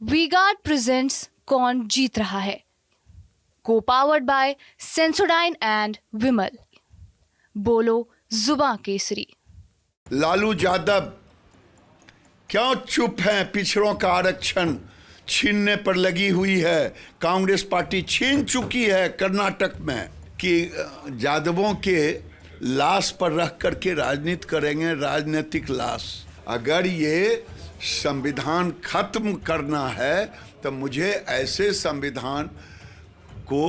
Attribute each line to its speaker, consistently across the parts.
Speaker 1: V-Guard presents कौन जीत रहा है, को पावर्ड बाय सेंसोडाइन एंड विमल। बोलो जुबां केसरी।
Speaker 2: लालू यादव क्यों चुप हैं? पिछड़ों का आरक्षण छीनने पर लगी हुई है। कांग्रेस पार्टी छीन चुकी है कर्नाटक में कि यादवों के लाश पर रख करके राजनीति करेंगे, राजनीतिक लाश। अगर ये संविधान खत्म करना है तो मुझे ऐसे संविधान को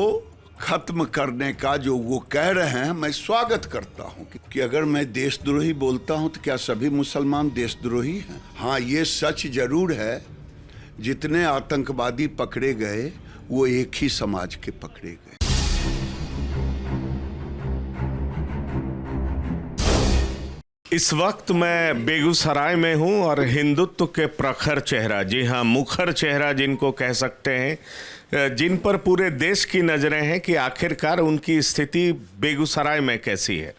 Speaker 2: खत्म करने का जो वो कह रहे हैं मैं स्वागत करता हूं कि अगर मैं देशद्रोही बोलता हूं तो क्या सभी मुसलमान देशद्रोही हैं? हाँ, ये सच जरूर है, जितने आतंकवादी पकड़े गए वो एक ही समाज के पकड़े गए।
Speaker 3: इस वक्त मैं बेगूसराय में हूं और हिंदुत्व के प्रखर चेहरा, जी हां मुखर चेहरा जिनको कह सकते हैं, जिन पर पूरे देश की नज़रें हैं कि आखिरकार उनकी स्थिति बेगूसराय में कैसी है।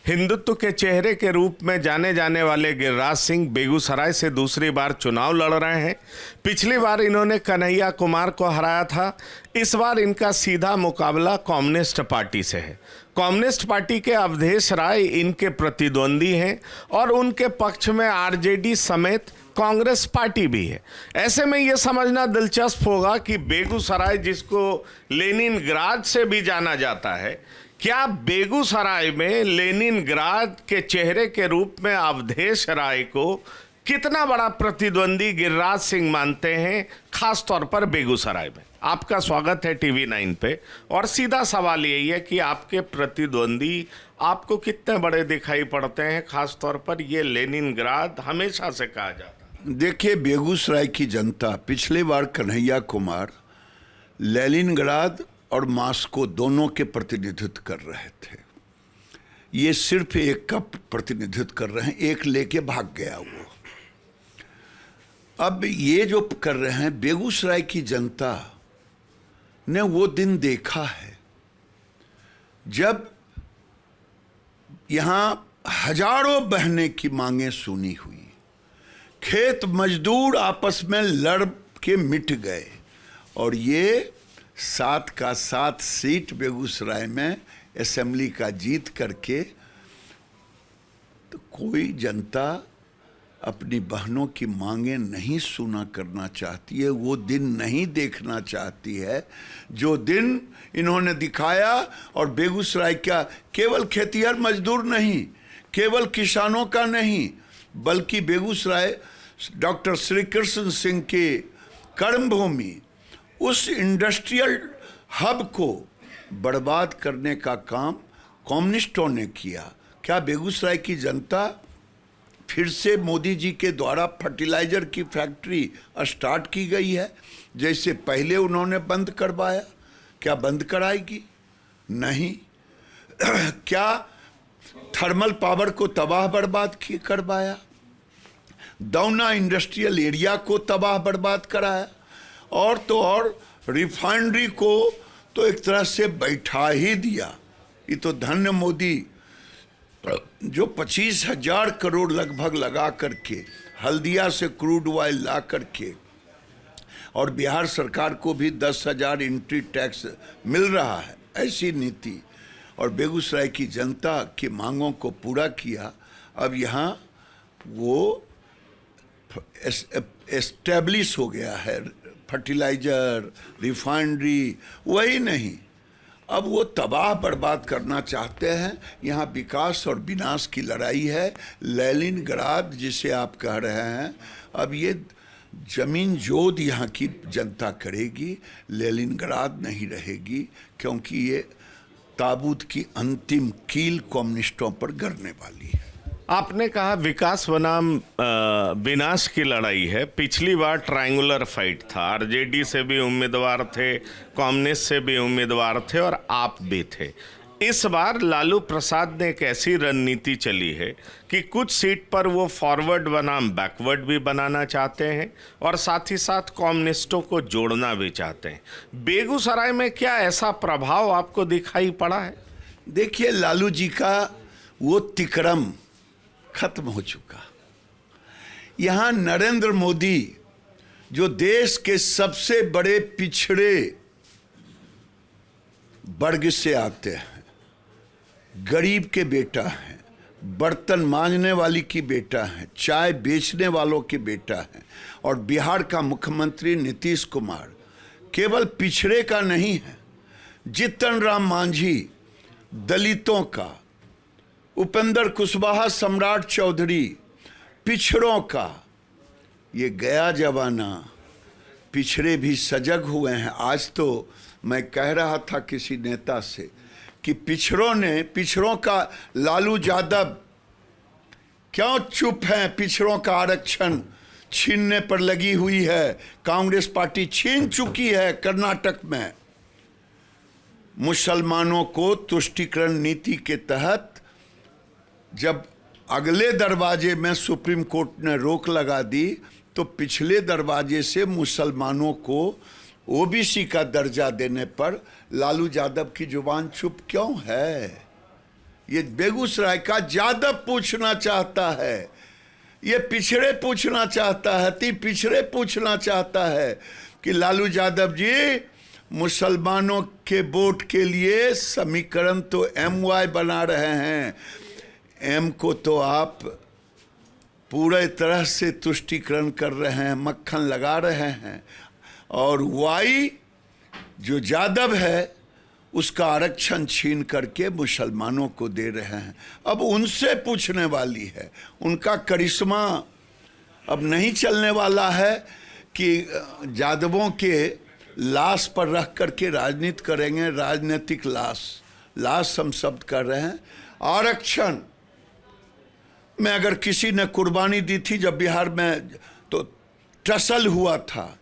Speaker 3: हिंदुत्व के चेहरे के रूप में जाने जाने वाले गिरिराज सिंह बेगूसराय से दूसरी बार चुनाव लड़ रहे हैं। पिछली बार इन्होंने कन्हैया कुमार को हराया था। इस बार इनका सीधा मुकाबला कम्युनिस्ट पार्टी से है। कम्युनिस्ट पार्टी के अवधेश राय इनके प्रतिद्वंदी हैं और उनके पक्ष में आरजेडी समेत कांग्रेस पार्टी भी है। ऐसे में ये समझना दिलचस्प होगा कि बेगूसराय, जिसको लेनिनग्राद से भी जाना जाता है, क्या बेगूसराय में लेनिनग्राद के चेहरे के रूप में अवधेश राय को कितना बड़ा प्रतिद्वंदी गिरिराज सिंह मानते हैं, खास तौर पर बेगूसराय में। आपका स्वागत है टीवी 9 पे। और सीधा सवाल यही है कि आपके प्रतिद्वंदी आपको कितने बड़े दिखाई पड़ते हैं, खास तौर पर ये लेनिनग्राद हमेशा से कहा जाता है।
Speaker 2: देखिए, बेगूसराय की जनता पिछली बार कन्हैया कुमार लेनिनग्राद और मास्को दोनों के प्रतिनिधित्व कर रहे थे। ये सिर्फ एक का प्रतिनिधित्व कर रहे हैं, एक लेके भाग गया वो। अब ये जो कर रहे हैं, बेगूसराय की जनता ने वो दिन देखा है जब यहां हजारों बहनें की मांगें सुनी हुई, खेत मजदूर आपस में लड़ के मिट गए, और ये 7 का 7 सीट बेगूसराय में असेंबली का जीत करके, तो कोई जनता अपनी बहनों की मांगें नहीं सुना करना चाहती है, वो दिन नहीं देखना चाहती है जो दिन इन्होंने दिखाया। और बेगूसराय क्या केवल खेतिहर मजदूर नहीं, केवल किसानों का नहीं, बल्कि बेगूसराय डॉक्टर श्री कृष्ण सिंह के कर्मभूमि, उस इंडस्ट्रियल हब को बर्बाद करने का काम कम्युनिस्टों ने किया। क्या बेगूसराय की जनता फिर से मोदी जी के द्वारा फर्टिलाइजर की फैक्ट्री स्टार्ट की गई है, जैसे पहले उन्होंने बंद करवाया, क्या बंद कराएगी? नहीं। क्या थर्मल पावर को तबाह बर्बाद करवाया? दौना इंडस्ट्रियल एरिया को तबाह बर्बाद कराया, और तो और रिफाइनरी को तो एक तरह से बैठा ही दिया। ये तो धन्य मोदी जो 25,000 करोड़ लगभग लगा करके हल्दिया से क्रूड ऑयल ला करके, और बिहार सरकार को भी 10,000 एंट्री टैक्स मिल रहा है, ऐसी नीति, और बेगूसराय की जनता की मांगों को पूरा किया। अब यहाँ वो एस्टेब्लिश हो गया है, फर्टिलाइजर, रिफाइनरी, वही नहीं, अब वो तबाह बर्बाद करना चाहते हैं। यहाँ विकास और विनाश की लड़ाई है। लेनिनग्राद जिसे आप कह रहे हैं, अब ये जमीन जोद यहाँ की जनता करेगी, लेनिनग्राद नहीं रहेगी, क्योंकि ये ताबूत की अंतिम कील कम्युनिस्टों पर गिरने वाली है।
Speaker 3: आपने कहा विकास बनाम विनाश की लड़ाई है। पिछली बार ट्रायंगुलर फाइट था, आरजेडी से भी उम्मीदवार थे, कम्युनिस्ट से भी उम्मीदवार थे, और आप भी थे। इस बार लालू प्रसाद ने एक ऐसी रणनीति चली है कि कुछ सीट पर वो फॉरवर्ड बनाम बैकवर्ड भी बनाना चाहते हैं, और साथ ही साथ कम्युनिस्टों को जोड़ना भी चाहते हैं। बेगूसराय में क्या ऐसा प्रभाव आपको दिखाई पड़ा है?
Speaker 2: देखिए, लालू जी का वो तिकड़म खत्म हो चुका। यहाँ नरेंद्र मोदी जो देश के सबसे बड़े पिछड़े वर्ग से आते हैं, गरीब के बेटा हैं, बर्तन मांजने वाली की बेटा है, चाय बेचने वालों की बेटा है, और बिहार का मुख्यमंत्री नीतीश कुमार केवल पिछड़े का नहीं है, जीतन राम मांझी दलितों का, उपेंद्र कुशवाहा, सम्राट चौधरी पिछड़ों का। ये गया जमाना, पिछड़े भी सजग हुए हैं। आज तो मैं कह रहा था किसी नेता से कि पिछड़ों का लालू यादव क्यों चुप हैं? पिछड़ों का आरक्षण छीनने पर लगी हुई है। कांग्रेस पार्टी छीन चुकी है कर्नाटक में। मुसलमानों को तुष्टीकरण नीति के तहत जब अगले दरवाजे में सुप्रीम कोर्ट ने रोक लगा दी, तो पिछले दरवाजे से मुसलमानों को ओबीसी का दर्जा देने पर लालू यादव की जुबान चुप क्यों है? ये बेगूसराय का यादव पूछना चाहता है, ये पिछड़े पूछना चाहता है, पिछड़े पूछना चाहता है कि लालू यादव जी, मुसलमानों के वोट के लिए समीकरण तो MY बना रहे हैं, M को तो आप पूरे तरह से तुष्टीकरण कर रहे हैं, मक्खन लगा रहे हैं, और Y जो यादव है उसका आरक्षण छीन करके मुसलमानों को दे रहे हैं। अब उनसे पूछने वाली है, उनका करिश्मा अब नहीं चलने वाला है कि यादवों के लाश पर रख करके राजनीति करेंगे। राजनीतिक लाश हम शब्द कर रहे हैं। आरक्षण में अगर किसी ने कुर्बानी दी थी जब बिहार में तो टसल हुआ था,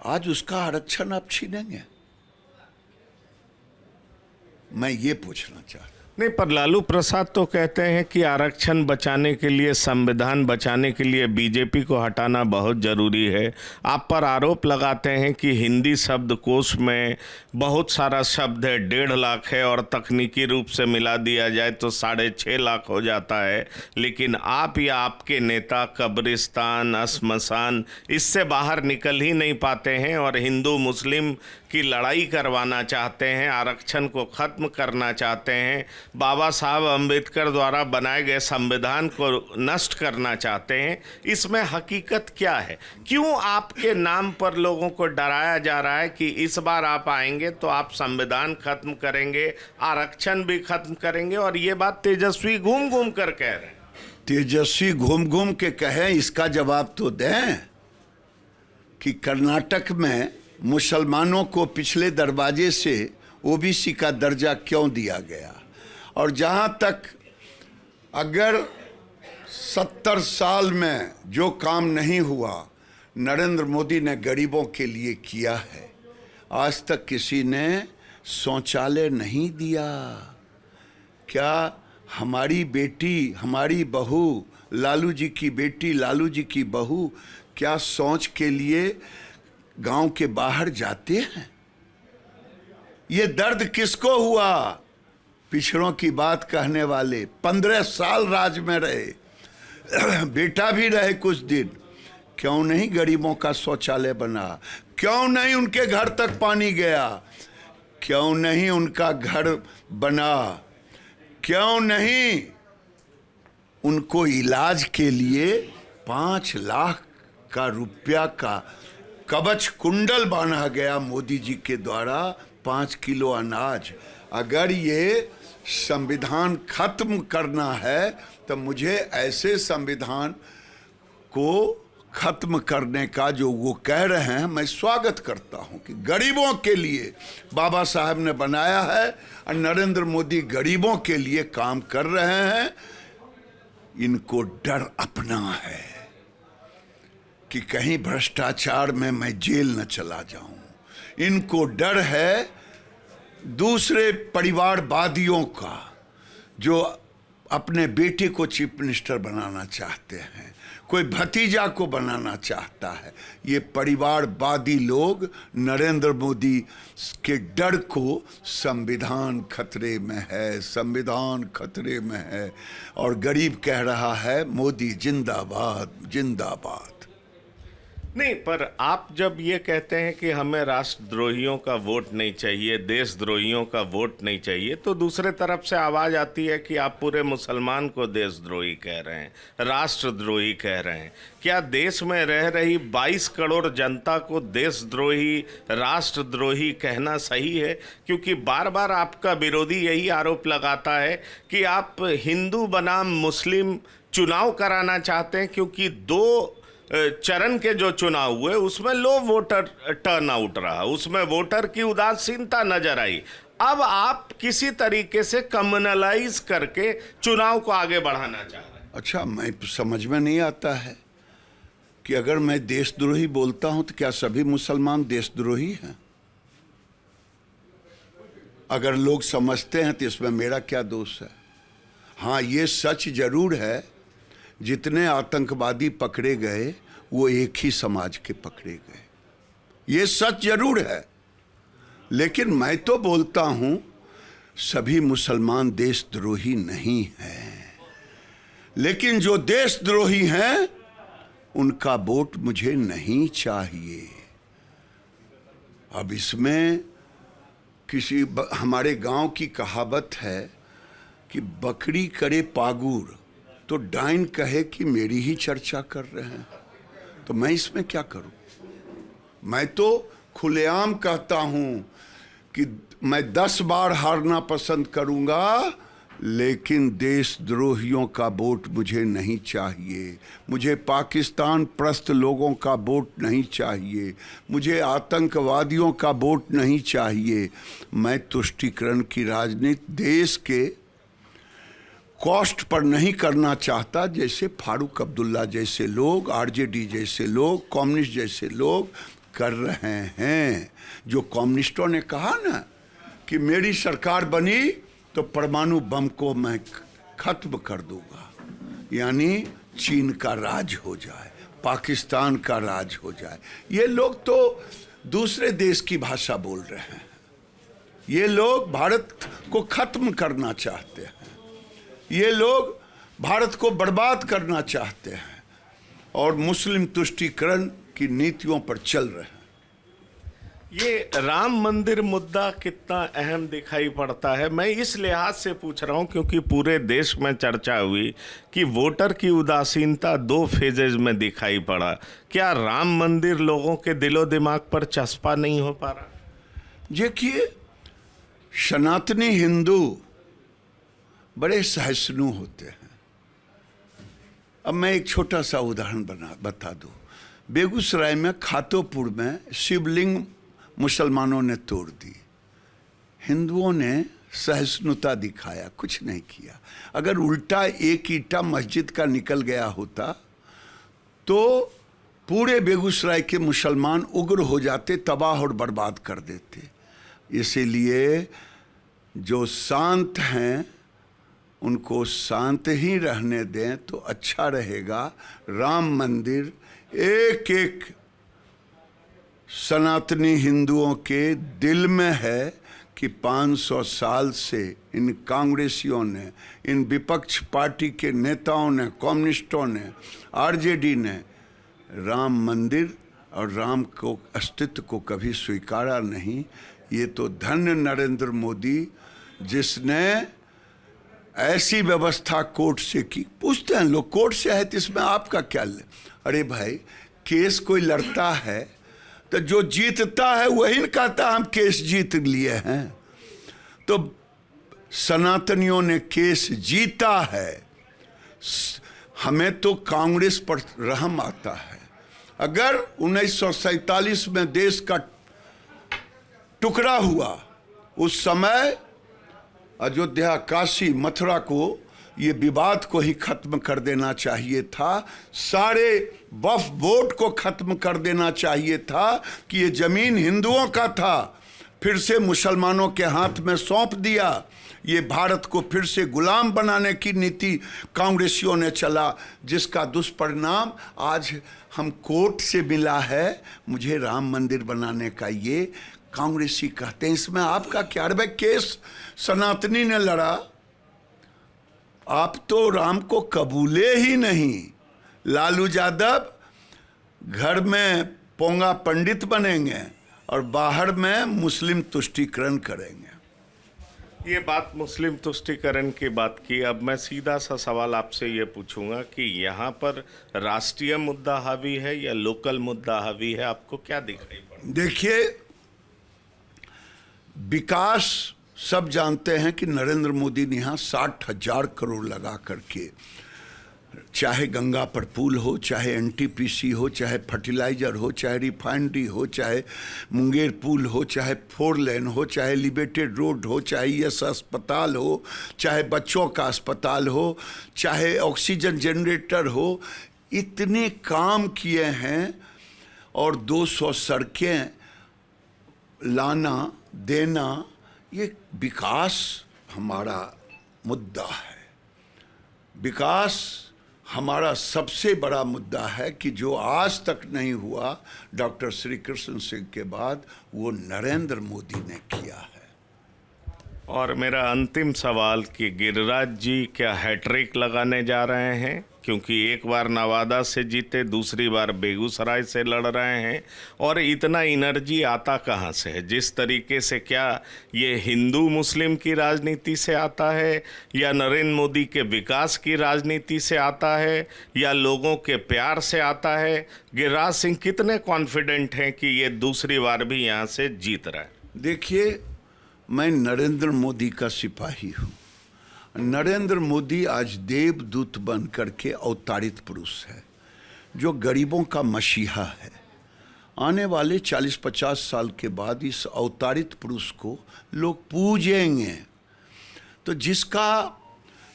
Speaker 2: आज उसका आरक्षण आप छीनेंगे? मैं ये पूछना चाहता।
Speaker 3: नहीं, पर लालू प्रसाद तो कहते हैं कि आरक्षण बचाने के लिए, संविधान बचाने के लिए बीजेपी को हटाना बहुत ज़रूरी है। आप पर आरोप लगाते हैं कि हिंदी शब्दकोश में बहुत सारा शब्द है, 1.5 लाख है, और तकनीकी रूप से मिला दिया जाए तो 6.5 लाख हो जाता है। लेकिन आप या आपके नेता कब्रिस्तान, श्मशान, इससे बाहर निकल ही नहीं पाते हैं और हिंदू मुस्लिम की लड़ाई करवाना चाहते हैं, आरक्षण को ख़त्म करना चाहते हैं, बाबा साहब अम्बेडकर द्वारा बनाए गए संविधान को नष्ट करना चाहते हैं। इसमें हकीकत क्या है? क्यों आपके नाम पर लोगों को डराया जा रहा है कि इस बार आप आएंगे तो आप संविधान खत्म करेंगे, आरक्षण भी खत्म करेंगे? और ये बात तेजस्वी घूम घूम कर कह रहे हैं।
Speaker 2: तेजस्वी घूम घूम के कहे, इसका जवाब तो दें कि कर्नाटक में मुसलमानों को पिछले दरवाजे से ओबीसी का दर्जा क्यों दिया गया? और जहां तक अगर 70 साल में जो काम नहीं हुआ नरेंद्र मोदी ने गरीबों के लिए किया है, आज तक किसी ने शौचालय नहीं दिया। क्या हमारी बेटी, हमारी बहू, लालू जी की बेटी, लालू जी की बहू क्या शौच के लिए गांव के बाहर जाते हैं? ये दर्द किसको हुआ? पिछड़ों की बात कहने वाले 15 साल राज में रहे, बेटा भी रहे कुछ दिन। क्यों नहीं गरीबों का शौचालय बना? क्यों नहीं उनके घर तक पानी गया? क्यों नहीं उनका घर बना? क्यों नहीं उनको इलाज के लिए 5 लाख का रुपया का कवच कुंडल बांधा गया मोदी जी के द्वारा, 5 किलो अनाज? अगर ये संविधान खत्म करना है तो मुझे ऐसे संविधान को खत्म करने का जो वो कह रहे हैं मैं स्वागत करता हूं कि गरीबों के लिए बाबा साहब ने बनाया है और नरेंद्र मोदी गरीबों के लिए काम कर रहे हैं। इनको डर अपना है कि कहीं भ्रष्टाचार में मैं जेल न चला जाऊं। इनको डर है दूसरे परिवारवादियों का जो अपने बेटे को चीफ मिनिस्टर बनाना चाहते हैं, कोई भतीजा को बनाना चाहता है। ये परिवारवादी लोग नरेंद्र मोदी के डर को संविधान खतरे में है, संविधान खतरे में है, और गरीब कह रहा है मोदी जिंदाबाद जिंदाबाद।
Speaker 3: नहीं, पर आप जब ये कहते हैं कि हमें राष्ट्रद्रोहियों का वोट नहीं चाहिए, देशद्रोहियों का वोट नहीं चाहिए, तो दूसरे तरफ से आवाज आती है कि आप पूरे मुसलमान को देशद्रोही कह रहे हैं, राष्ट्रद्रोही कह रहे हैं। क्या देश में रह रही 22 करोड़ जनता को देशद्रोही, राष्ट्रद्रोही कहना सही है? क्योंकि बार बार आपका विरोधी यही आरोप लगाता है कि आप हिंदू बनाम मुस्लिम चुनाव कराना चाहते हैं, क्योंकि 2 चरण के जो चुनाव हुए उसमें लो वोटर टर्न आउट रहा, उसमें वोटर की उदासीनता नजर आई। अब आप किसी तरीके से कम्युनलाइज करके चुनाव को आगे बढ़ाना चाह रहे हैं।
Speaker 2: अच्छा, मैं समझ में नहीं आता है कि अगर मैं देशद्रोही बोलता हूं तो क्या सभी मुसलमान देशद्रोही हैं? अगर लोग समझते हैं तो इसमें मेरा क्या दोष है? हाँ, ये सच जरूर है, जितने आतंकवादी पकड़े गए वो एक ही समाज के पकड़े गए, ये सच जरूर है। लेकिन मैं तो बोलता हूं सभी मुसलमान देशद्रोही नहीं हैं, लेकिन जो देशद्रोही हैं उनका वोट मुझे नहीं चाहिए। अब इसमें हमारे गांव की कहावत है कि बकरी करे पागुर तो डाइन कहे कि मेरी ही चर्चा कर रहे हैं, तो मैं इसमें क्या करूं? मैं तो खुलेआम कहता हूं कि मैं 10 बार हारना पसंद करूंगा, लेकिन देशद्रोहियों का वोट मुझे नहीं चाहिए, मुझे पाकिस्तान प्रस्त लोगों का वोट नहीं चाहिए, मुझे आतंकवादियों का वोट नहीं चाहिए। मैं तुष्टीकरण की राजनीति देश के कॉस्ट पर नहीं करना चाहता, जैसे फारूक अब्दुल्ला जैसे लोग, आरजेडी जैसे लोग, कम्युनिस्ट जैसे लोग कर रहे हैं। जो कम्युनिस्टों ने कहा ना कि मेरी सरकार बनी तो परमाणु बम को मैं खत्म कर दूंगा, यानी चीन का राज हो जाए, पाकिस्तान का राज हो जाए। ये लोग तो दूसरे देश की भाषा बोल रहे हैं, ये लोग भारत को खत्म करना चाहते हैं, ये लोग भारत को बर्बाद करना चाहते हैं और मुस्लिम तुष्टीकरण की नीतियों पर चल रहे हैं।
Speaker 3: ये राम मंदिर मुद्दा कितना अहम दिखाई पड़ता है, मैं इस लिहाज से पूछ रहा हूं क्योंकि पूरे देश में चर्चा हुई कि वोटर की उदासीनता 2 फेजेज में दिखाई पड़ा। क्या राम मंदिर लोगों के दिलो दिमाग पर चस्पा नहीं हो पा रहा?
Speaker 2: देखिए, सनातनी हिंदू बड़े सहिष्णु होते हैं। अब मैं एक छोटा सा उदाहरण बता दूं। बेगूसराय में खातोपुर में शिवलिंग मुसलमानों ने तोड़ दी, हिंदुओं ने सहिष्णुता दिखाया, कुछ नहीं किया। अगर उल्टा एक ईंटा मस्जिद का निकल गया होता तो पूरे बेगूसराय के मुसलमान उग्र हो जाते, तबाह और बर्बाद कर देते। इसीलिए जो शांत हैं उनको शांत ही रहने दें तो अच्छा रहेगा। राम मंदिर एक एक सनातनी हिंदुओं के दिल में है कि 500 साल से इन कांग्रेसियों ने, इन विपक्ष पार्टी के नेताओं ने, कम्युनिस्टों ने, आरजेडी ने राम मंदिर और राम को अस्तित्व को कभी स्वीकारा नहीं। ये तो धन्य नरेंद्र मोदी जिसने ऐसी व्यवस्था कोर्ट से की। पूछते हैं लोग कोर्ट से है तो इसमें आपका क्या ले? अरे भाई, केस कोई लड़ता है तो जो जीतता है वही न कहता हम केस जीत लिए हैं। तो सनातनियों ने केस जीता है, हमें तो कांग्रेस पर रहम आता है। अगर 1947 में देश का टुकड़ा हुआ, उस समय अयोध्या, काशी, मथुरा को, ये विवाद को ही खत्म कर देना चाहिए था। सारे वक्फ बोर्ड को खत्म कर देना चाहिए था कि ये जमीन हिंदुओं का था, फिर से मुसलमानों के हाथ में सौंप दिया। ये भारत को फिर से गुलाम बनाने की नीति कांग्रेसियों ने चला, जिसका दुष्परिणाम आज हम कोर्ट से मिला है। मुझे राम मंदिर बनाने का ये कांग्रेसी कहते हैं, इसमें आपका क्या? अरे भाई, केस सनातनी ने लड़ा, आप तो राम को कबूले ही नहीं। लालू यादव घर में पोंगा पंडित बनेंगे और बाहर में मुस्लिम तुष्टीकरण करेंगे।
Speaker 3: ये बात मुस्लिम तुष्टीकरण की बात की। अब मैं सीधा सा सवाल आपसे ये पूछूंगा कि यहाँ पर राष्ट्रीय मुद्दा हावी है या लोकल मुद्दा हावी है, आपको क्या दिखाई पड़ा?
Speaker 2: देखिए, विकास सब जानते हैं कि नरेंद्र मोदी ने यहाँ 60,000 करोड़ लगा करके, चाहे गंगा पर पुल हो, चाहे एनटीपीसी हो, चाहे फर्टिलाइजर हो, चाहे रिफाइनरी हो, चाहे मुंगेर पुल हो, चाहे 4 लेन हो, चाहे एलिवेटेड रोड हो, चाहे यस अस्पताल हो, चाहे बच्चों का अस्पताल हो, चाहे ऑक्सीजन जनरेटर हो, इतने काम किए हैं। और 200 सड़कें लाना देना, ये विकास हमारा मुद्दा है। विकास हमारा सबसे बड़ा मुद्दा है कि जो आज तक नहीं हुआ डॉक्टर श्री कृष्ण सिंह के बाद, वो नरेंद्र मोदी ने किया है।
Speaker 3: और मेरा अंतिम सवाल कि गिरिराज जी क्या हैट्रिक लगाने जा रहे हैं? क्योंकि एक बार नवादा से जीते, दूसरी बार बेगूसराय से लड़ रहे हैं, और इतना एनर्जी आता कहाँ से है? जिस तरीके से, क्या ये हिंदू मुस्लिम की राजनीति से आता है, या नरेंद्र मोदी के विकास की राजनीति से आता है, या लोगों के प्यार से आता है? गिरिराज सिंह कितने कॉन्फिडेंट हैं कि ये दूसरी बार भी यहाँ से जीत रहा है?
Speaker 2: देखिए, मैं नरेंद्र मोदी का सिपाही हूँ। नरेंद्र मोदी आज देवदूत बन करके अवतारित पुरुष है, जो गरीबों का मसीहा है। आने वाले 40-50 साल के बाद इस अवतारित पुरुष को लोग पूजेंगे। तो जिसका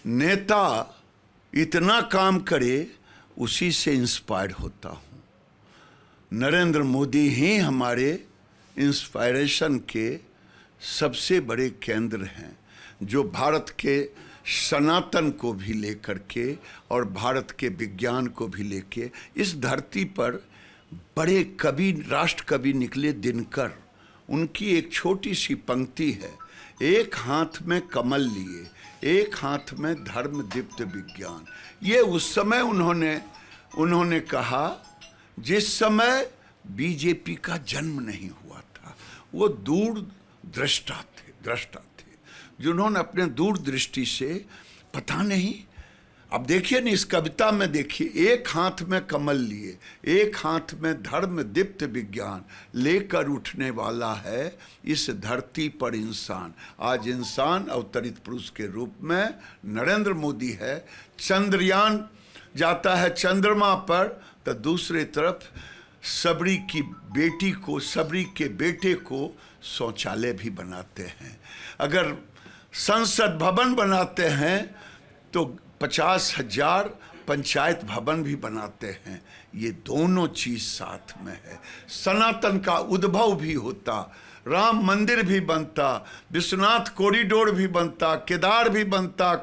Speaker 2: नेता इतना काम करे, उसी से इंस्पायर्ड होता हूँ। नरेंद्र मोदी ही हमारे इंस्पायरेशन के सबसे बड़े केंद्र हैं, जो भारत के सनातन को भी लेकर के और भारत के विज्ञान को भी लेके इस धरती पर बड़े कवि, राष्ट्र कवि निकले दिनकर। उनकी एक छोटी सी पंक्ति है, एक हाथ में कमल लिए, एक हाथ में धर्म दीप्त विज्ञान। ये उस समय उन्होंने कहा जिस समय बीजेपी का जन्म नहीं हुआ था। वो दूरदृष्टा थे, जिन्होंने अपने दूरदृष्टि से, पता नहीं, अब देखिए ना इस कविता में, देखिए, एक हाथ में कमल लिए, एक हाथ में धर्म दीप्त विज्ञान, लेकर उठने वाला है इस धरती पर इंसान। आज इंसान अवतरित पुरुष के रूप में नरेंद्र मोदी है। चंद्रयान जाता है चंद्रमा पर, तो दूसरी तरफ सबरी की बेटी को, सबरी के बेटे को शौचालय भी बनाते हैं। अगर संसद भवन बनाते हैं तो 50,000 पंचायत भवन भी बनाते हैं। ये दोनों चीज साथ में है। सनातन का उद्भव भी होता, राम मंदिर भी बनता, विश्वनाथ कॉरिडोर भी बनता, केदार भी बनता,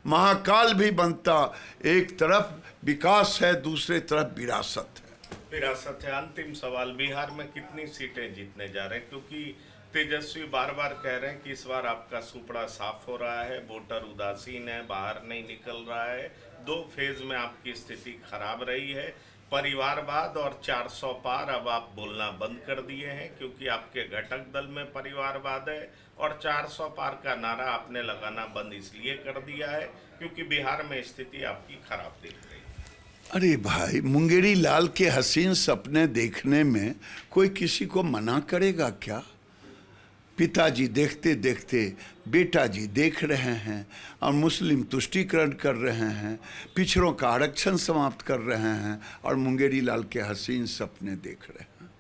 Speaker 2: महाकाल भी बनता। एक तरफ विकास है, दूसरे तरफ विरासत है।
Speaker 3: विरासत है। अंतिम सवाल, बिहार में कितनी सीटें जीतने जा रहे हैं? क्योंकि तेजस्वी बार बार कह रहे हैं कि इस बार आपका सुपड़ा साफ हो रहा है, वोटर उदासीन है, बाहर नहीं निकल रहा है। 2 फेज में आपकी स्थिति खराब रही है। परिवारवाद और 400 पार अब आप बोलना बंद कर दिए हैं, क्योंकि आपके घटक दल में परिवारवाद है, और 400 पार का नारा आपने लगाना बंद इसलिए कर दिया है क्योंकि बिहार में स्थिति आपकी खराब दिख रही है।
Speaker 2: अरे भाई, मुंगेरी लाल के हसीन सपने देखने में कोई किसी को मना करेगा क्या? पिताजी देखते देखते बेटा जी देख रहे हैं, और मुस्लिम तुष्टीकरण कर रहे हैं, पिछड़ों का आरक्षण समाप्त कर रहे हैं, और मुंगेरी लाल के हसीन सपने देख रहे हैं।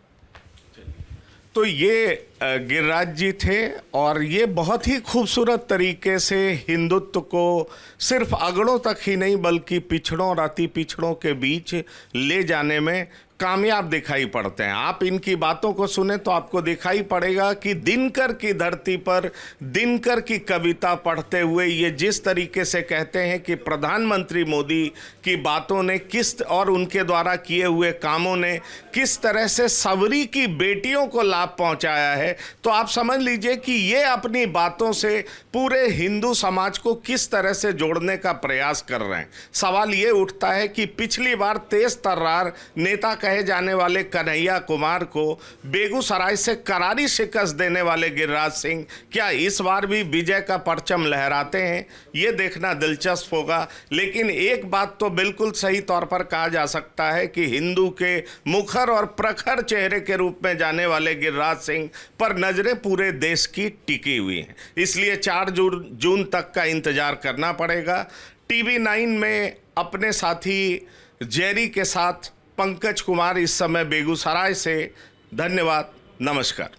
Speaker 3: तो ये गिरिराज जी थे, और ये बहुत ही खूबसूरत तरीके से हिंदुत्व को सिर्फ अगड़ों तक ही नहीं बल्कि पिछड़ों और अति पिछड़ों के बीच ले जाने में कामयाब दिखाई पड़ते हैं। आप इनकी बातों को सुने तो आपको दिखाई पड़ेगा कि दिनकर की धरती पर दिनकर की कविता पढ़ते हुए ये जिस तरीके से कहते हैं कि प्रधानमंत्री मोदी की बातों ने किस, और उनके द्वारा किए हुए कामों ने किस तरह से सबरी की बेटियों को लाभ पहुंचाया है, तो आप समझ लीजिए कि ये अपनी बातों से पूरे हिंदू समाज को किस तरह से जोड़ने का प्रयास कर रहे हैं। सवाल ये उठता है कि पिछली बार तेज तर्रार नेता कहे जाने वाले कन्हैया कुमार को बेगूसराय से करारी शिकस्त देने वाले गिरिराज सिंह क्या इस बार भी विजय का परचम लहराते हैं, ये देखना दिलचस्प होगा। लेकिन एक बात तो बिल्कुल सही तौर पर कहा जा सकता है कि हिंदू के मुखर और प्रखर चेहरे के रूप में जाने वाले गिरिराज सिंह पर नजरें पूरे देश की टिकी हुई हैं। इसलिए 4 जून तक का इंतजार करना पड़ेगा। TV9 में अपने साथी जेरी के साथ पंकज कुमार इस समय बेगूसराय से। धन्यवाद, नमस्कार।